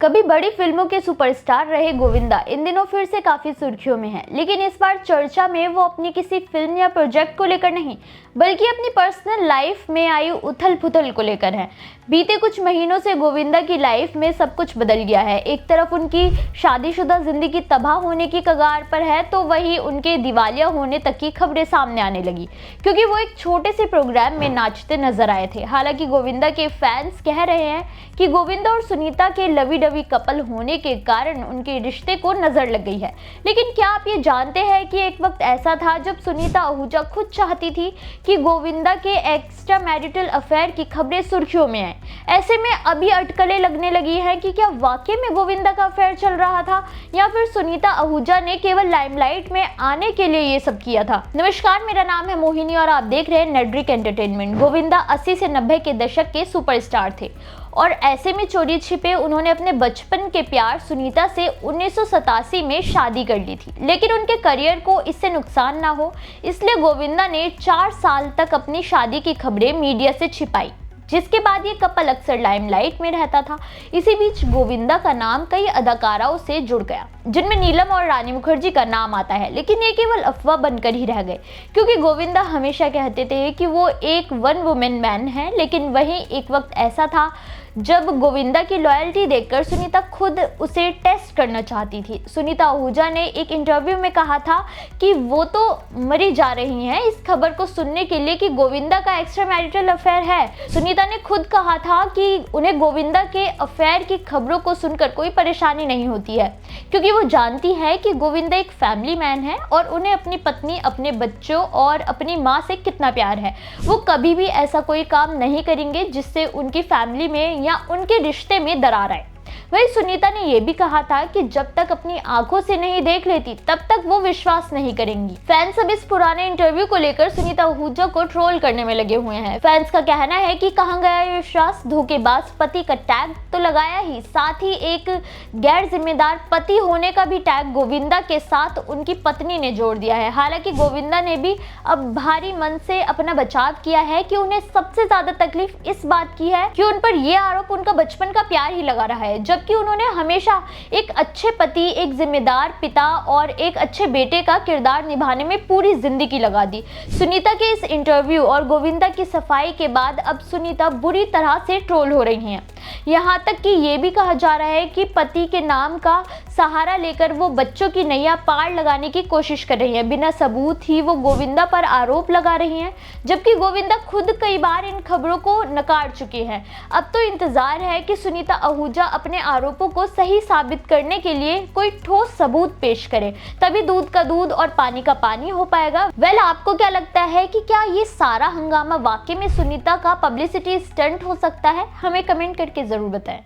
कभी बड़ी फिल्मों के सुपरस्टार रहे गोविंदा इन दिनों फिर से काफी सुर्खियों में हैं, लेकिन इस बार चर्चा में वो अपनी किसी फिल्म या प्रोजेक्ट को लेकर नहीं, बल्कि अपनी पर्सनल लाइफ में आई उथल पुथल को लेकर है। बीते कुछ महीनों से गोविंदा की लाइफ में सब कुछ बदल गया है। एक तरफ उनकी शादीशुदा जिंदगी तबाह होने की कगार पर है, तो वहीं उनके दिवालिया होने तक की खबरें सामने आने लगी, क्योंकि वो एक छोटे से प्रोग्राम में नाचते नजर आए थे। हालांकि गोविंदा के फैंस कह रहे हैं कि गोविंदा और सुनीता के लवी डवी कपल होने के कारण उनके रिश्ते को नजर लग गई है। लेकिन क्या आप ये जानते हैं कि एक वक्त ऐसा था जब सुनीता आहूजा खुद चाहती थी कि गोविंदा के एक्स्ट्रा मैरिटल अफेयर की खबरें सुर्खियों में आए। ऐसे में अभी अटकलें लगने लगी हैं कि क्या वाकई में गोविंदा का अफेयर चल रहा था, या फिर सुनीता आहूजा ने केवल लाइमलाइट में आने के लिए ये सब किया था। नमस्कार, मेरा नाम है मोहिनी और आप देख रहे हैं नेटड्रिक एंटरटेनमेंट। गोविंदा 80 से 90 के दशक के सुपरस्टार थे और ऐसे में चोरी छिपे उन्होंने अपने बचपन के प्यार सुनीता से 1987 में शादी कर ली थी। लेकिन उनके करियर को इससे नुकसान ना हो, इसलिए गोविंदा ने 4 साल तक अपनी शादी की खबरें मीडिया से छिपाई, जिसके बाद ये कपल अक्सर लाइमलाइट में रहता था। इसी बीच गोविंदा का नाम कई अदाकाराओं से जुड़ गया, जिनमें नीलम और रानी मुखर्जी का नाम आता है। लेकिन ये केवल अफवाह बनकर ही रह गए, क्योंकि गोविंदा हमेशा कहते थे कि वो एक वन वुमेन मैन है। लेकिन वहीं एक वक्त ऐसा था जब गोविंदा की लॉयल्टी देखकर सुनीता खुद उसे टेस्ट करना चाहती थी। सुनीता आहूजा ने एक इंटरव्यू में कहा था कि वो तो मरी जा रही हैं इस खबर को सुनने के लिए कि गोविंदा का एक्स्ट्रा मैरिटल अफेयर है। सुनीता ने खुद कहा था कि उन्हें गोविंदा के अफेयर की खबरों को सुनकर कोई परेशानी नहीं होती है, क्योंकि वो जानती है कि गोविंदा एक फैमिली मैन है और उन्हें अपनी पत्नी, अपने बच्चों और अपनी माँ से कितना प्यार है। वो कभी भी ऐसा कोई काम नहीं करेंगे जिससे उनकी फैमिली में या उनके रिश्ते में दरार आए। वही सुनीता ने यह भी कहा था कि जब तक अपनी आंखों से नहीं देख लेती तब तक वो विश्वास नहीं करेंगी। फैंस अब इस पुराने इंटरव्यू को लेकर सुनीता आहूजा को ट्रोल करने में लगे हुए हैं। फैंस का कहना है कि कहां गया ये विश्वास, धोखेबाज पति का टैग तो लगाया ही, साथ ही एक गैर जिम्मेदार पति होने का भी टैग गोविंदा के साथ उनकी पत्नी ने जोड़ दिया है। हालांकि गोविंदा ने भी अब भारी मन से अपना बचाव किया है कि उन्हें सबसे ज्यादा तकलीफ इस बात की है कि उन पर यह आरोप उनका बचपन का प्यार ही लगा रहा है, जबकि उन्होंने हमेशा एक अच्छे पति, एक जिम्मेदार पिता और एक अच्छे बेटे का किरदार निभाने में पूरी जिंदगी लगा दी। सुनीता के इस इंटरव्यू और गोविंदा की सफाई के बाद अब सुनीता बुरी तरह से ट्रोल हो रही हैं। यहाँ तक कि ये भी कहा जा रहा है कि पति के नाम का सहारा लेकर वो बच्चों की नैया पार लगाने की कोशिश कर रही हैं। बिना सबूत ही वो गोविंदा पर आरोप लगा रही हैं, जबकि गोविंदा खुद कई बार इन खबरों को नकार चुके हैं। अब तो इंतजार है कि सुनीता आहूजा अपने आरोपों को सही साबित करने के लिए कोई ठोस सबूत पेश करे, तभी दूध का दूध और पानी का पानी हो पाएगा। आपको क्या लगता है कि क्या ये सारा हंगामा वाकई में सुनीता का पब्लिसिटी स्टंट हो सकता है? हमें कमेंट करके जरूर बताएं।